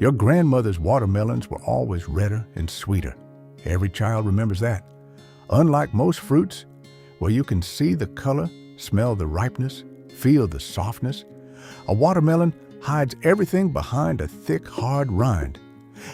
Your grandmother's watermelons were always redder and sweeter. Every child remembers that. Unlike most fruits, where you can see the color, smell the ripeness, feel the softness, a watermelon hides everything behind a thick, hard rind.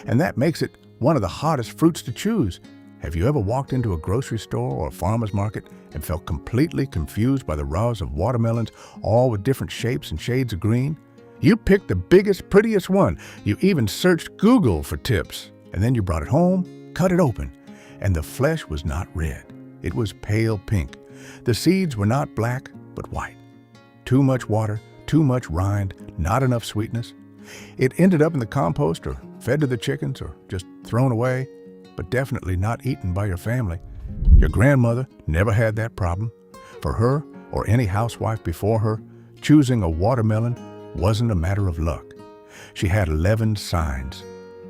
And that makes it one of the hardest fruits to choose. Have you ever walked into a grocery store or a farmer's market and felt completely confused by the rows of watermelons, all with different shapes and shades of green? You picked the biggest, prettiest one. You even searched Google for tips. And then you brought it home, cut it open, and the flesh was not red. It was pale pink. The seeds were not black, but white. Too much water, too much rind, not enough sweetness. It ended up in the compost or fed to the chickens or just thrown away, but definitely not eaten by your family. Your grandmother never had that problem. For her, or any housewife before her, choosing a watermelon wasn't a matter of luck. She had 11 signs,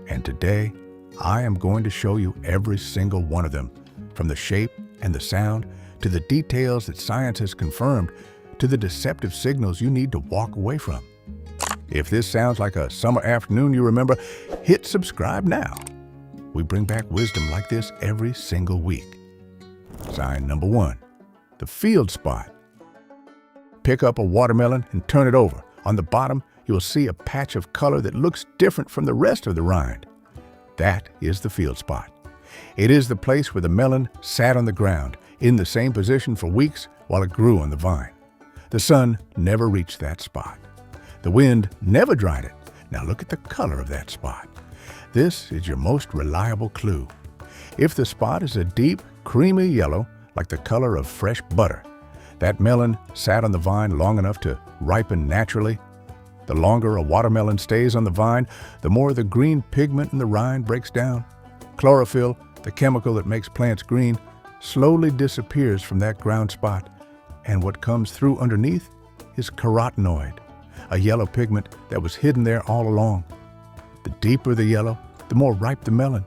and today I am going to show you every single one of them, from the shape and the sound to the details that science has confirmed to the deceptive signals you need to walk away from. If this sounds like a summer afternoon you remember, hit subscribe now. We bring back wisdom like this every single week. Sign number 1, the field spot. Pick up a watermelon and turn it over. On the bottom, you will see a patch of color that looks different from the rest of the rind. That is the field spot. It is the place where the melon sat on the ground, in the same position for weeks while it grew on the vine. The sun never reached that spot. The wind never dried it. Now look at the color of that spot. This is your most reliable clue. If the spot is a deep, creamy yellow, like the color of fresh butter, that melon sat on the vine long enough to ripen naturally. The longer a watermelon stays on the vine, the more the green pigment in the rind breaks down. Chlorophyll, the chemical that makes plants green, slowly disappears from that ground spot, and what comes through underneath is carotenoid, a yellow pigment that was hidden there all along. The deeper the yellow, the more ripe the melon.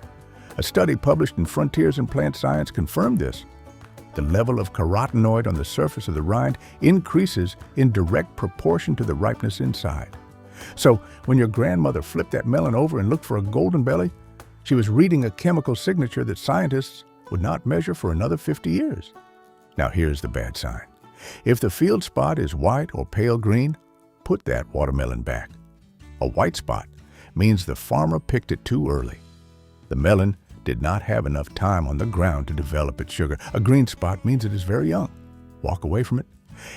A study published in Frontiers in Plant Science confirmed this. The level of carotenoid on the surface of the rind increases in direct proportion to the ripeness inside. So when your grandmother flipped that melon over and looked for a golden belly, she was reading a chemical signature that scientists would not measure for another 50 years. Now here's the bad sign. If the field spot is white or pale green, put that watermelon back. A white spot means the farmer picked it too early. The melon did not have enough time on the ground to develop its sugar. A green spot means it is very young. Walk away from it.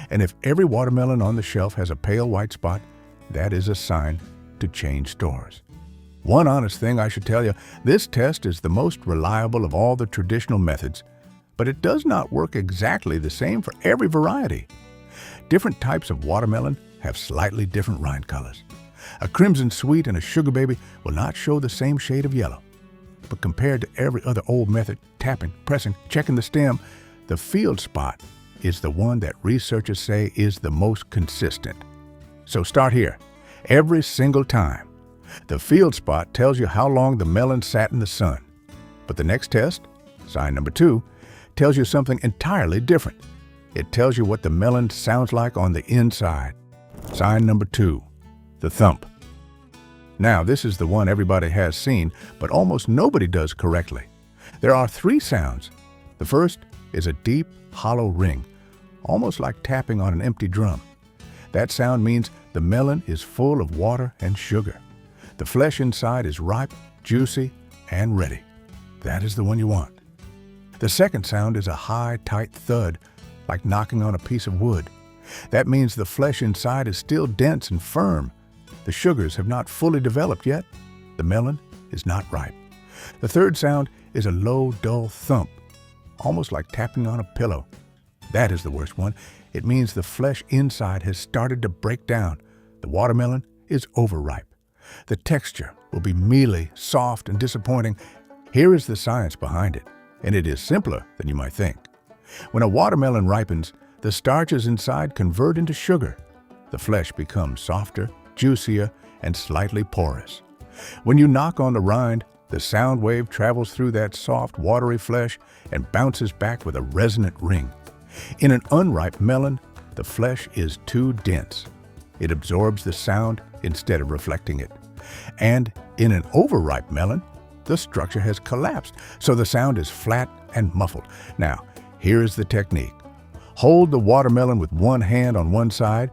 And if every watermelon on the shelf has a pale white spot, that is a sign to change stores. One honest thing I should tell you, this test is the most reliable of all the traditional methods, but it does not work exactly the same for every variety. Different types of watermelon have slightly different rind colors. A crimson sweet and a sugar baby will not show the same shade of yellow. But compared to every other old method, tapping, pressing, checking the stem, the field spot is the one that researchers say is the most consistent. So start here. Every single time. The field spot tells you how long the melon sat in the sun. But the next test, sign number 2, tells you something entirely different. It tells you what the melon sounds like on the inside. Sign number 2, the thump. Now, this is the one everybody has seen, but almost nobody does correctly. There are 3 sounds. The first is a deep, hollow ring, almost like tapping on an empty drum. That sound means the melon is full of water and sugar. The flesh inside is ripe, juicy, and ready. That is the one you want. The second sound is a high, tight thud, like knocking on a piece of wood. That means the flesh inside is still dense and firm. The sugars have not fully developed yet. The melon is not ripe. The third sound is a low, dull thump, almost like tapping on a pillow. That is the worst one. It means the flesh inside has started to break down. The watermelon is overripe. The texture will be mealy, soft, and disappointing. Here is the science behind it, and it is simpler than you might think. When a watermelon ripens, the starches inside convert into sugar. The flesh becomes softer, juicier, and slightly porous. When you knock on the rind, the sound wave travels through that soft, watery flesh and bounces back with a resonant ring. In an unripe melon, the flesh is too dense. It absorbs the sound instead of reflecting it. And in an overripe melon, the structure has collapsed, so the sound is flat and muffled. Now, here is the technique. Hold the watermelon with one hand on one side.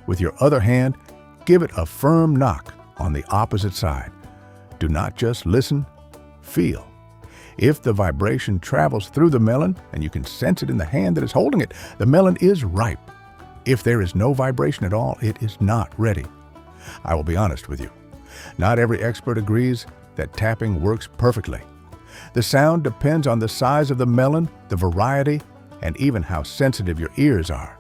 With your other hand, give it a firm knock on the opposite side. Do not just listen, feel. If the vibration travels through the melon and you can sense it in the hand that is holding it, the melon is ripe. If there is no vibration at all, it is not ready. I will be honest with you. Not every expert agrees that tapping works perfectly. The sound depends on the size of the melon, the variety, and even how sensitive your ears are.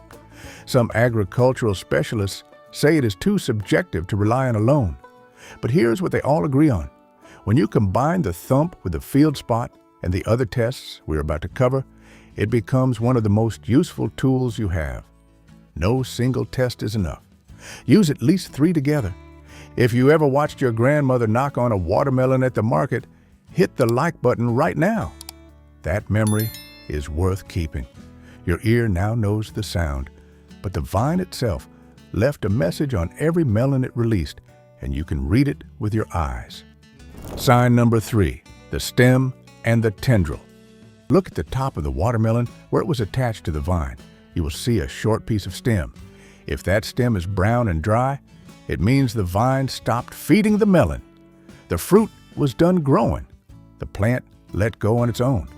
Some agricultural specialists say it is too subjective to rely on alone. But here's what they all agree on. When you combine the thump with the field spot and the other tests we're about to cover, it becomes one of the most useful tools you have. No single test is enough. Use at least 3 together. If you ever watched your grandmother knock on a watermelon at the market, hit the like button right now. That memory is worth keeping. Your ear now knows the sound, but the vine itself left a message on every melon it released, and you can read it with your eyes. Sign number 3, the stem and the tendril. Look at the top of the watermelon where it was attached to the vine. You will see a short piece of stem. If that stem is brown and dry, it means the vine stopped feeding the melon. The fruit was done growing. The plant let go on its own.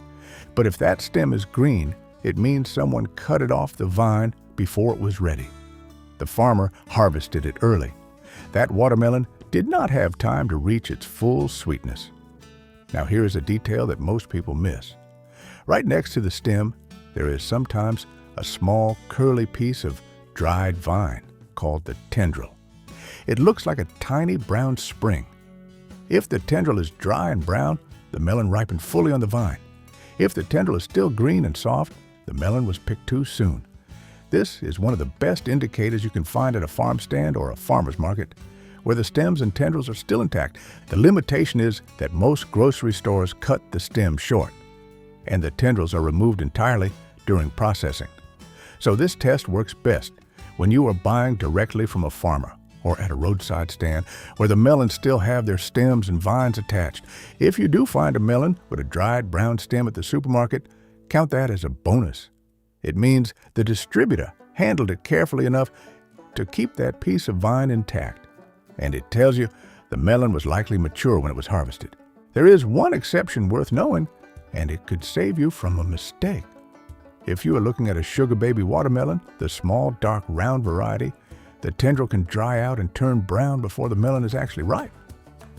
But if that stem is green, it means someone cut it off the vine before it was ready. The farmer harvested it early. That watermelon did not have time to reach its full sweetness. Now here is a detail that most people miss. Right next to the stem, there is sometimes a small curly piece of dried vine called the tendril. It looks like a tiny brown spring. If the tendril is dry and brown, the melon ripened fully on the vine. If the tendril is still green and soft, the melon was picked too soon. This is one of the best indicators you can find at a farm stand or a farmer's market, where the stems and tendrils are still intact. The limitation is that most grocery stores cut the stem short, and the tendrils are removed entirely during processing. So this test works best when you are buying directly from a farmer or at a roadside stand where the melons still have their stems and vines attached. If you do find a melon with a dried brown stem at the supermarket, count that as a bonus. It means the distributor handled it carefully enough to keep that piece of vine intact. And it tells you the melon was likely mature when it was harvested. There is one exception worth knowing, and it could save you from a mistake. If you are looking at a sugar baby watermelon, the small, dark, round variety, the tendril can dry out and turn brown before the melon is actually ripe.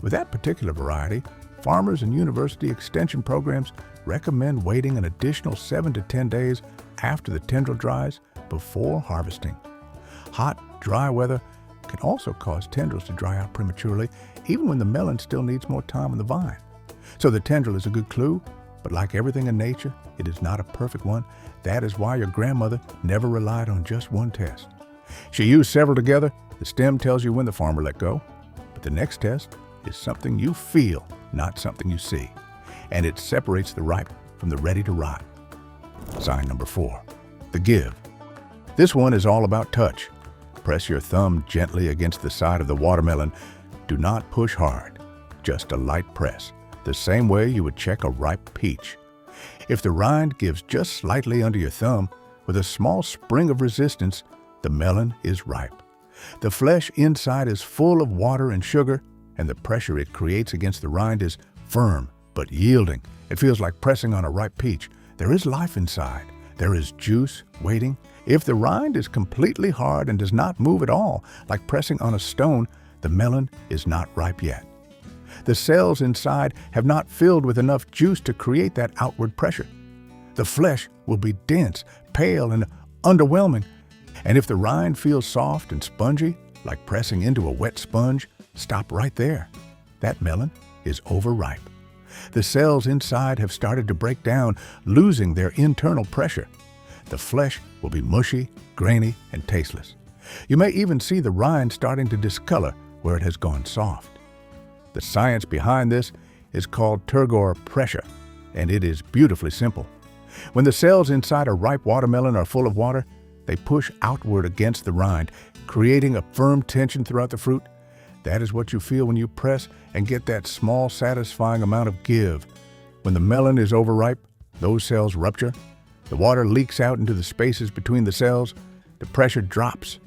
With that particular variety, farmers and university extension programs recommend waiting an additional 7 to 10 days after the tendril dries before harvesting. Hot, dry weather can also cause tendrils to dry out prematurely, even when the melon still needs more time on the vine. So the tendril is a good clue, but like everything in nature, it is not a perfect one. That is why your grandmother never relied on just one test. She used several together. The stem tells you when the farmer let go, but the next test is something you feel, not something you see, and it separates the ripe from the ready to rot. Sign number 4, the give. This one is all about touch. Press your thumb gently against the side of the watermelon. Do not push hard, just a light press, the same way you would check a ripe peach. If the rind gives just slightly under your thumb, with a small spring of resistance, the melon is ripe. The flesh inside is full of water and sugar, and the pressure it creates against the rind is firm but yielding. It feels like pressing on a ripe peach. There is life inside. There is juice waiting. If the rind is completely hard and does not move at all, like pressing on a stone, the melon is not ripe yet. The cells inside have not filled with enough juice to create that outward pressure. The flesh will be dense, pale, and underwhelming. And if the rind feels soft and spongy, like pressing into a wet sponge, stop right there. That melon is overripe. The cells inside have started to break down, losing their internal pressure. The flesh will be mushy, grainy, and tasteless. You may even see the rind starting to discolor where it has gone soft. The science behind this is called turgor pressure, and it is beautifully simple. When the cells inside a ripe watermelon are full of water, they push outward against the rind, creating a firm tension throughout the fruit. That is what you feel when you press and get that small, satisfying amount of give. When the melon is overripe, those cells rupture, the water leaks out into the spaces between the cells, the pressure drops,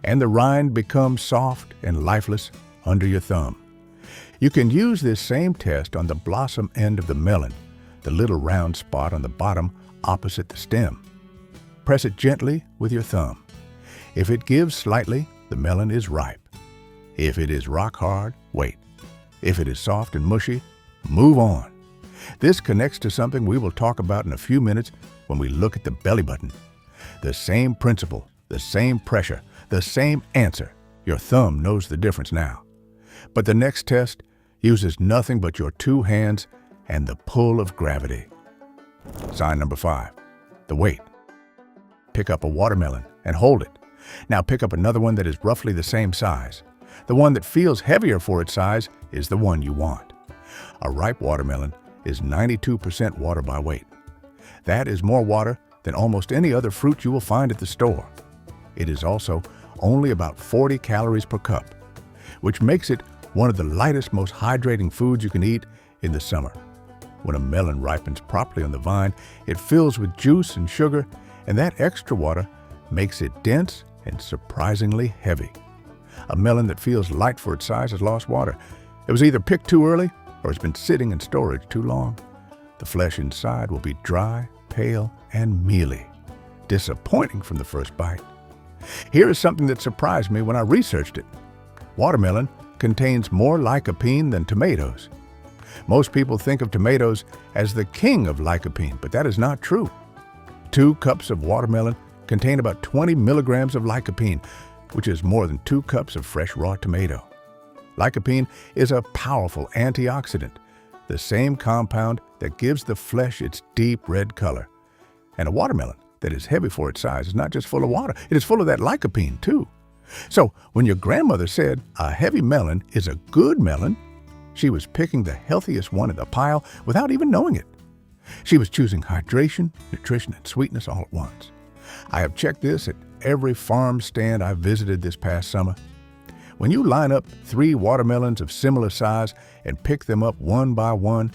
and the rind becomes soft and lifeless under your thumb. You can use this same test on the blossom end of the melon, the little round spot on the bottom opposite the stem. Press it gently with your thumb. If it gives slightly, the melon is ripe. If it is rock hard, wait. If it is soft and mushy, move on. This connects to something we will talk about in a few minutes when we look at the belly button. The same principle, the same pressure, the same answer. Your thumb knows the difference now. But the next test uses nothing but your two hands and the pull of gravity. Sign number 5, the weight. Pick up a watermelon and hold it. Now pick up another one that is roughly the same size. The one that feels heavier for its size is the one you want. A ripe watermelon is 92% water by weight. That is more water than almost any other fruit you will find at the store. It is also only about 40 calories per cup, which makes it one of the lightest, most hydrating foods you can eat in the summer. When a melon ripens properly on the vine, it fills with juice and sugar, and that extra water makes it dense and surprisingly heavy. A melon that feels light for its size has lost water. It was either picked too early or it's been sitting in storage too long. The flesh inside will be dry, pale, and mealy, disappointing from the first bite. Here is something that surprised me when I researched it. Watermelon contains more lycopene than tomatoes. Most people think of tomatoes as the king of lycopene, but that is not true. 2 cups of watermelon contain about 20 milligrams of lycopene, which is more than 2 cups of fresh raw tomato. Lycopene is a powerful antioxidant, the same compound that gives the flesh its deep red color. And a watermelon that is heavy for its size is not just full of water, it is full of that lycopene too. So when your grandmother said a heavy melon is a good melon, she was picking the healthiest one in the pile without even knowing it. She was choosing hydration, nutrition, and sweetness all at once. I have checked this at every farm stand I visited this past summer. When you line up 3 watermelons of similar size and pick them up one by one,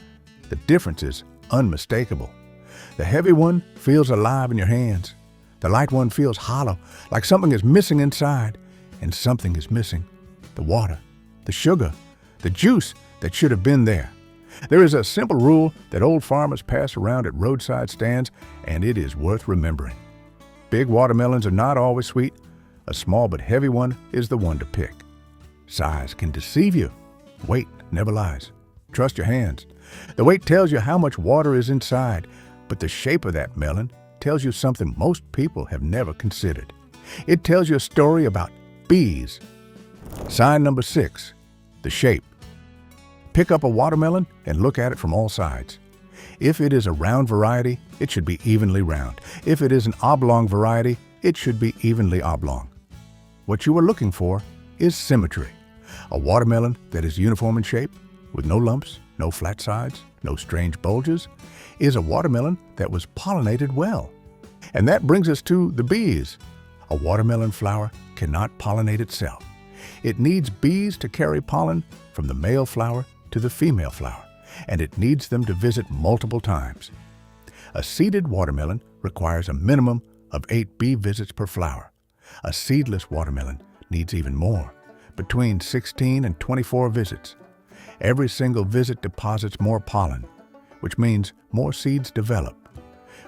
the difference is unmistakable. The heavy one feels alive in your hands. The light one feels hollow, like something is missing inside, and something is missing: the water, the sugar, the juice that should have been there. There is a simple rule that old farmers pass around at roadside stands, and it is worth remembering. Big watermelons are not always sweet. A small but heavy one is the one to pick. Size can deceive you. Weight never lies. Trust your hands. The weight tells you how much water is inside, but the shape of that melon tells you something most people have never considered. It tells you a story about bees. Sign number 6, the shape. Pick up a watermelon and look at it from all sides. If it is a round variety, it should be evenly round. If it is an oblong variety, it should be evenly oblong. What you are looking for is symmetry. A watermelon that is uniform in shape, with no lumps, no flat sides, no strange bulges, is a watermelon that was pollinated well. And that brings us to the bees. A watermelon flower cannot pollinate itself. It needs bees to carry pollen from the male flower to the female flower, and it needs them to visit multiple times. A seeded watermelon requires a minimum of 8 bee visits per flower. A seedless watermelon needs even more, between 16 and 24 visits. Every single visit deposits more pollen, which means more seeds develop,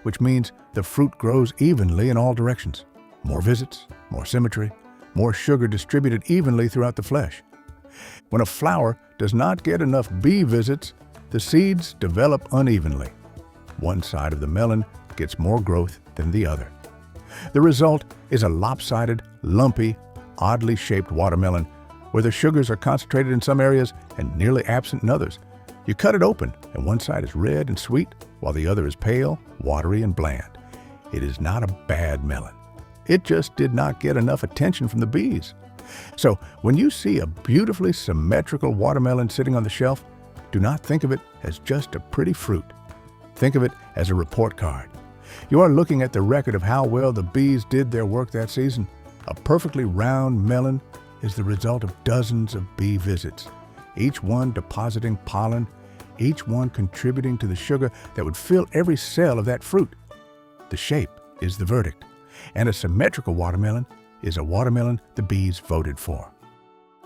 which means the fruit grows evenly in all directions. More visits, more symmetry, more sugar distributed evenly throughout the flesh. When a flower does not get enough bee visits, the seeds develop unevenly. One side of the melon gets more growth than the other. The result is a lopsided, lumpy, oddly shaped watermelon where the sugars are concentrated in some areas and nearly absent in others. You cut it open and one side is red and sweet while the other is pale, watery, and bland. It is not a bad melon. It just did not get enough attention from the bees. So when you see a beautifully symmetrical watermelon sitting on the shelf, do not think of it as just a pretty fruit. Think of it as a report card. You are looking at the record of how well the bees did their work that season. A perfectly round melon is the result of dozens of bee visits, each one depositing pollen, each one contributing to the sugar that would fill every cell of that fruit. The shape is the verdict, and a symmetrical watermelon is a watermelon the bees voted for.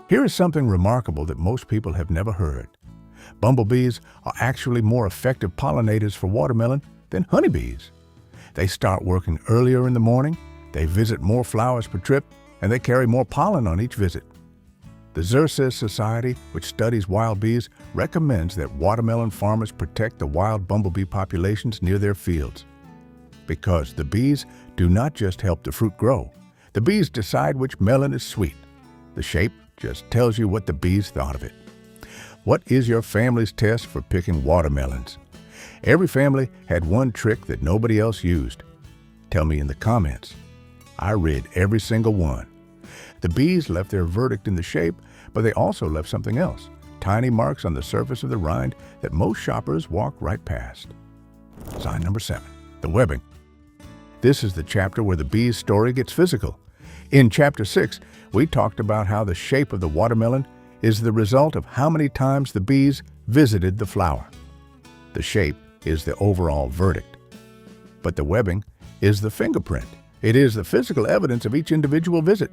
Here is something remarkable that most people have never heard. Bumblebees are actually more effective pollinators for watermelon than honeybees. They start working earlier in the morning, they visit more flowers per trip, and they carry more pollen on each visit. The Xerces Society, which studies wild bees, recommends that watermelon farmers protect the wild bumblebee populations near their fields. Because the bees do not just help the fruit grow, the bees decide which melon is sweet. The shape just tells you what the bees thought of it. What is your family's test for picking watermelons? Every family had one trick that nobody else used. Tell me in the comments. I read every single one. The bees left their verdict in the shape, but they also left something else, tiny marks on the surface of the rind that most shoppers walk right past. Sign number 7, the webbing. This is the chapter where the bee's story gets physical. In chapter 6, we talked about how the shape of the watermelon is the result of how many times the bees visited the flower. The shape is the overall verdict. But the webbing is the fingerprint. It is the physical evidence of each individual visit.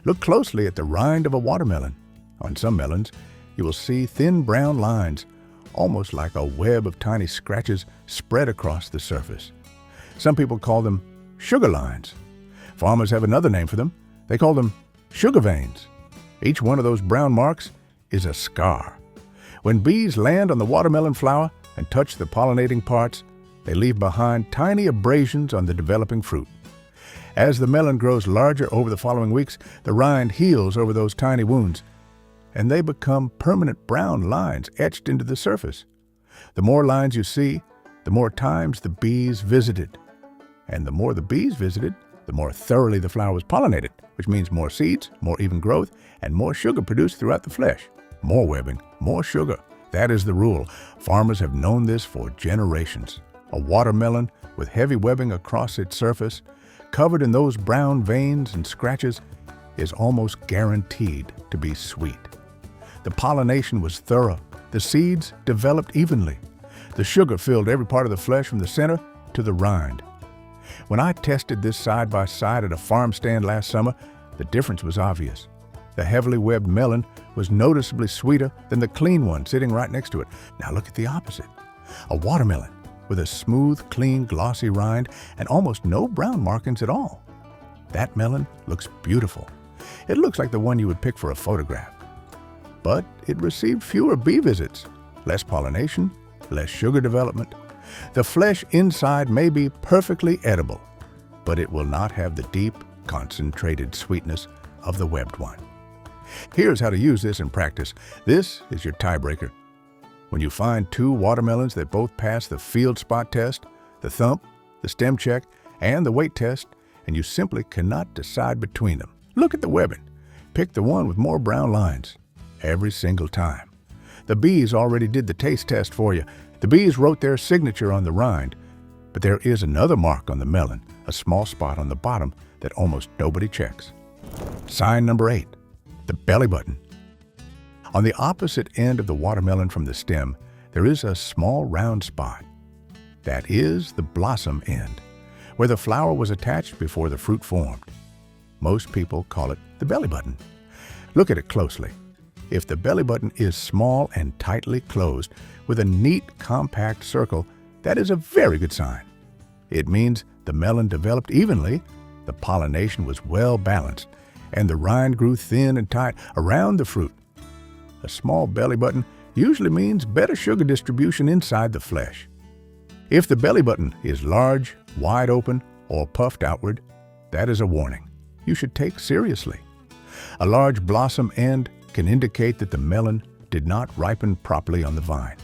Look closely at the rind of a watermelon. On some melons, you will see thin brown lines, almost like a web of tiny scratches spread across the surface. Some people call them sugar lines. Farmers have another name for them. They call them sugar veins. Each one of those brown marks is a scar. When bees land on the watermelon flower and touch the pollinating parts, they leave behind tiny abrasions on the developing fruit. As the melon grows larger over the following weeks, the rind heals over those tiny wounds, and they become permanent brown lines etched into the surface. The more lines you see, the more times the bees visited. And the more the bees visited, the more thoroughly the flower was pollinated, which means more seeds, more even growth, and more sugar produced throughout the flesh. More webbing, more sugar. That is the rule. Farmers have known this for generations. A watermelon with heavy webbing across its surface, covered in those brown veins and scratches, is almost guaranteed to be sweet. The pollination was thorough. The seeds developed evenly. The sugar filled every part of the flesh from the center to the rind. When I tested this side by side at a farm stand last summer, the difference was obvious. The heavily webbed melon was noticeably sweeter than the clean one sitting right next to it. Now look at the opposite. A watermelon with a smooth, clean, glossy rind and almost no brown markings at all. That melon looks beautiful. It looks like the one you would pick for a photograph. But it received fewer bee visits, less pollination, less sugar development. The flesh inside may be perfectly edible, but it will not have the deep, concentrated sweetness of the webbed one. Here's how to use this in practice. This is your tiebreaker. When you find two watermelons that both pass the field spot test, the thump, the stem check, and the weight test, and you simply cannot decide between them, look at the webbing. Pick the one with more brown lines every single time. The bees already did the taste test for you. The bees wrote their signature on the rind, but there is another mark on the melon, a small spot on the bottom that almost nobody checks. Sign number 8, the belly button. On the opposite end of the watermelon from the stem, there is a small round spot. That is the blossom end, where the flower was attached before the fruit formed. Most people call it the belly button. Look at it closely. If the belly button is small and tightly closed with a neat, compact circle, that is a very good sign. It means the melon developed evenly, the pollination was well balanced, and the rind grew thin and tight around the fruit. A small belly button usually means better sugar distribution inside the flesh. If the belly button is large, wide open, or puffed outward, that is a warning you should take seriously. A large blossom end can indicate that the melon did not ripen properly on the vine.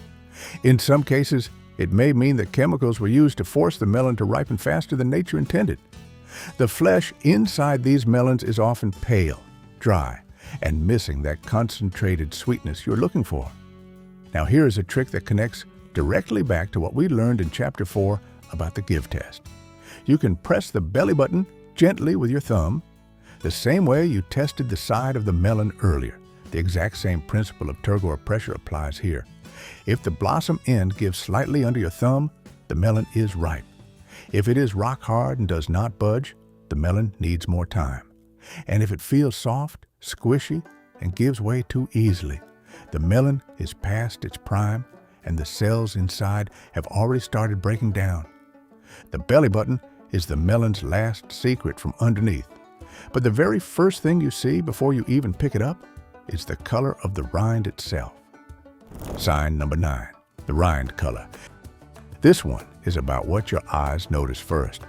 In some cases, it may mean that chemicals were used to force the melon to ripen faster than nature intended. The flesh inside these melons is often pale, dry, and missing that concentrated sweetness you're looking for. Now here is a trick that connects directly back to what we learned in Chapter 4 about the give test. You can press the belly button gently with your thumb. The same way you tested the side of the melon earlier, the exact same principle of turgor pressure applies here. If the blossom end gives slightly under your thumb, the melon is ripe. If it is rock hard and does not budge, the melon needs more time. And if it feels soft, squishy, and gives way too easily, the melon is past its prime and the cells inside have already started breaking down. The belly button is the melon's last secret from underneath. But the very first thing you see before you even pick it up is the color of the rind itself. Sign number 9, the rind color. This one is about what your eyes notice first.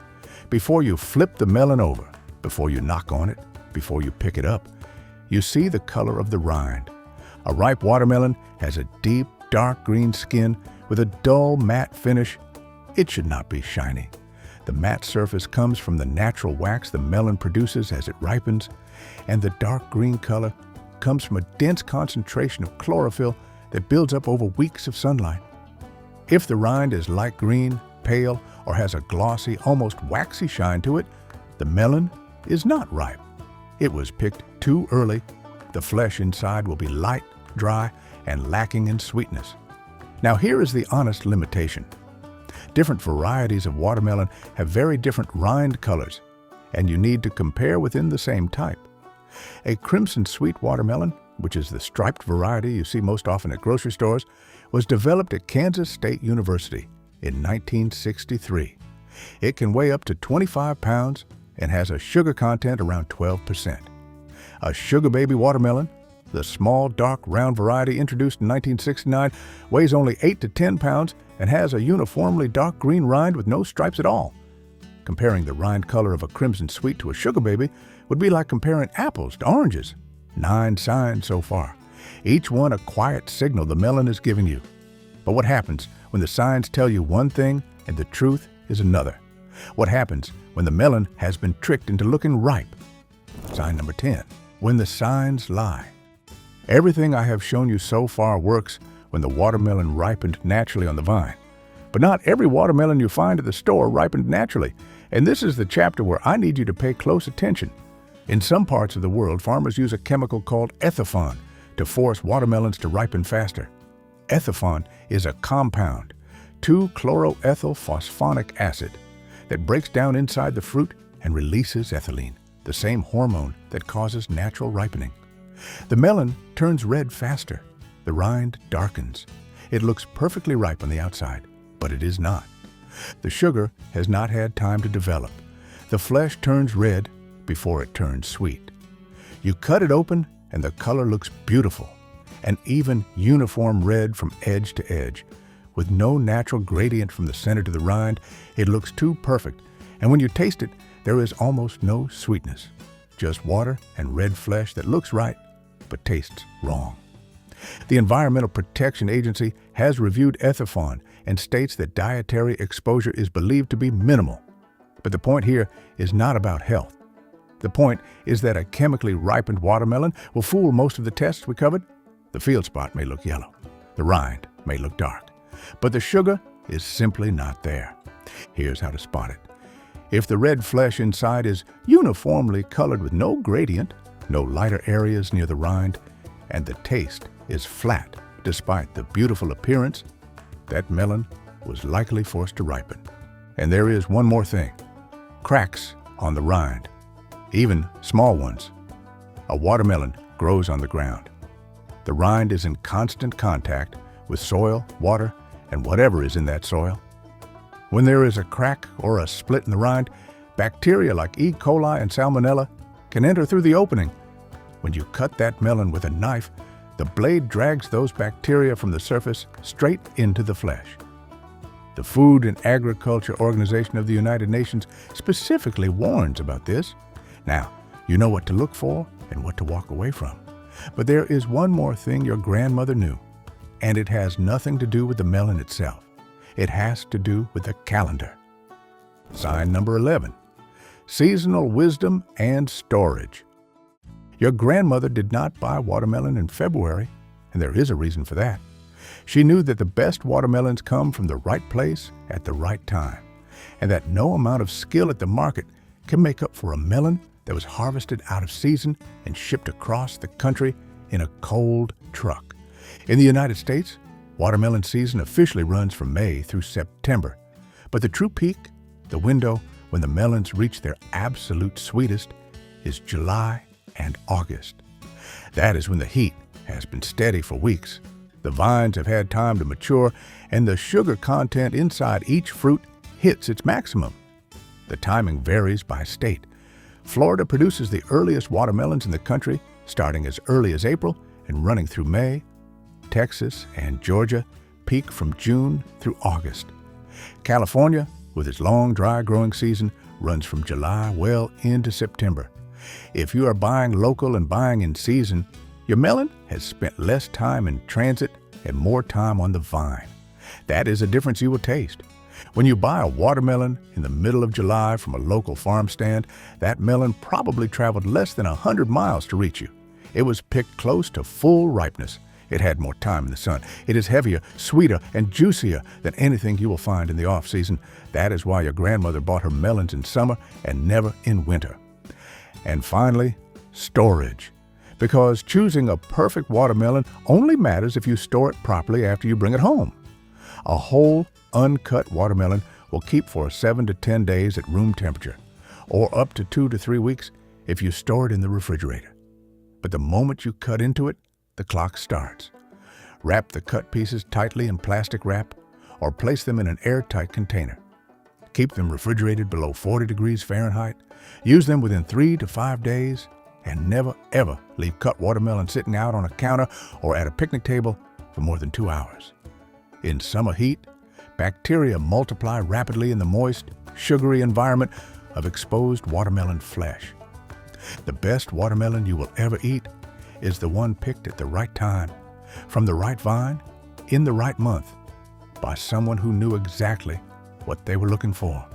Before you flip the melon over, before you knock on it, before you pick it up, you see the color of the rind. A ripe watermelon has a deep, dark green skin with a dull, matte finish. It should not be shiny. The matte surface comes from the natural wax the melon produces as it ripens, and the dark green color comes from a dense concentration of chlorophyll that builds up over weeks of sunlight. If the rind is light green, pale, or has a glossy, almost waxy shine to it, the melon is not ripe. It was picked too early. The flesh inside will be light, dry, and lacking in sweetness. Now here is the honest limitation. Different varieties of watermelon have very different rind colors, and you need to compare within the same type. A crimson sweet watermelon, which is the striped variety you see most often at grocery stores, was developed at Kansas State University in 1963. It can weigh up to 25 pounds and has a sugar content around 12%. A sugar baby watermelon, the small, dark, round variety introduced in 1969, weighs only 8 to 10 pounds and has a uniformly dark green rind with no stripes at all. Comparing the rind color of a crimson sweet to a sugar baby would be like comparing apples to oranges. 9 signs so far, each one a quiet signal the melon is giving you. But what happens when the signs tell you one thing and the truth is another? What happens when the melon has been tricked into looking ripe? Sign number 10, when the signs lie. Everything I have shown you so far works when the watermelon ripened naturally on the vine. But not every watermelon you find at the store ripened naturally, and this is the chapter where I need you to pay close attention. In some parts of the world, farmers use a chemical called ethofon to force watermelons to ripen faster. Ethofon is a compound, 2-chloroethylphosphonic acid, that breaks down inside the fruit and releases ethylene, the same hormone that causes natural ripening. The melon turns red faster. The rind darkens. It looks perfectly ripe on the outside, but it is not. The sugar has not had time to develop. The flesh turns red before it turns sweet. You cut it open and the color looks beautiful, an even uniform red from edge to edge. With no natural gradient from the center to the rind, it looks too perfect, and when you taste it, there is almost no sweetness. Just water and red flesh that looks right, but tastes wrong. The Environmental Protection Agency has reviewed ethofon and states that dietary exposure is believed to be minimal. But the point here is not about health. The point is that a chemically ripened watermelon will fool most of the tests we covered. The field spot may look yellow. The rind may look dark. But the sugar is simply not there. Here's how to spot it. If the red flesh inside is uniformly colored with no gradient, no lighter areas near the rind, and the taste is flat despite the beautiful appearance, that melon was likely forced to ripen. And there is one more thing. Cracks on the rind, even small ones. A watermelon grows on the ground. The rind is in constant contact with soil, water, and whatever is in that soil. When there is a crack or a split in the rind, bacteria like E. coli and salmonella can enter through the opening. When you cut that melon with a knife, the blade drags those bacteria from the surface straight into the flesh. The Food and Agriculture Organization of the United Nations specifically warns about this. Now, you know what to look for and what to walk away from. But there is one more thing your grandmother knew, and it has nothing to do with the melon itself. It has to do with the calendar. Sign number 11, seasonal wisdom and storage. Your grandmother did not buy watermelon in February, and there is a reason for that. She knew that the best watermelons come from the right place at the right time, and that no amount of skill at the market can make up for a melon that was harvested out of season and shipped across the country in a cold truck. In the United States, watermelon season officially runs from May through September, but the true peak, the window when the melons reach their absolute sweetest, is July and August. That is when the heat has been steady for weeks. The vines have had time to mature, and the sugar content inside each fruit hits its maximum. The timing varies by state. Florida produces the earliest watermelons in the country, starting as early as April and running through May. Texas and Georgia peak from June through August. California, with its long, dry growing season, runs from July well into September. If you are buying local and buying in season, your melon has spent less time in transit and more time on the vine. That is a difference you will taste. When you buy a watermelon in the middle of July from a local farm stand, that melon probably traveled less than 100 miles to reach you. It was picked close to full ripeness. It had more time in the sun. It is heavier, sweeter, and juicier than anything you will find in the off-season. That is why your grandmother bought her melons in summer and never in winter. And finally, storage. Because choosing a perfect watermelon only matters if you store it properly after you bring it home. A whole, uncut watermelon will keep for 7 to 10 days at room temperature, or up to 2 to 3 weeks if you store it in the refrigerator. But the moment you cut into it, the clock starts. Wrap the cut pieces tightly in plastic wrap or place them in an airtight container. Keep them refrigerated below 40 degrees Fahrenheit. Use them within 3 to 5 days, and never, ever leave cut watermelon sitting out on a counter or at a picnic table for more than 2 hours. In summer heat, bacteria multiply rapidly in the moist, sugary environment of exposed watermelon flesh. The best watermelon you will ever eat is the one picked at the right time, from the right vine, in the right month, by someone who knew exactly what they were looking for.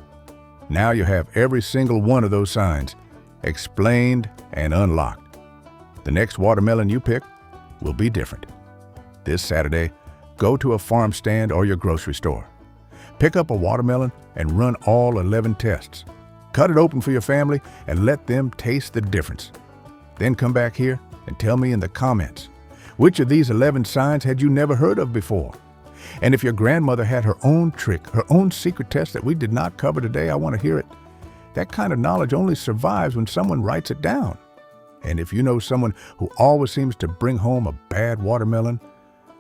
Now you have every single one of those signs explained and unlocked. The next watermelon you pick will be different. This Saturday, go to a farm stand or your grocery store. Pick up a watermelon and run all 11 tests. Cut it open for your family and let them taste the difference. Then come back here and tell me in the comments, which of these 11 signs had you never heard of before? And if your grandmother had her own trick, her own secret test that we did not cover today, I want to hear it. That kind of knowledge only survives when someone writes it down. And if you know someone who always seems to bring home a bad watermelon,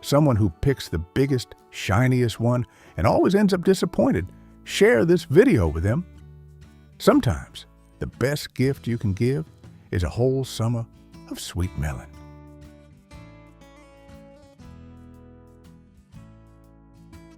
someone who picks the biggest, shiniest one and always ends up disappointed, share this video with them. Sometimes the best gift you can give is a whole summer of sweet melon.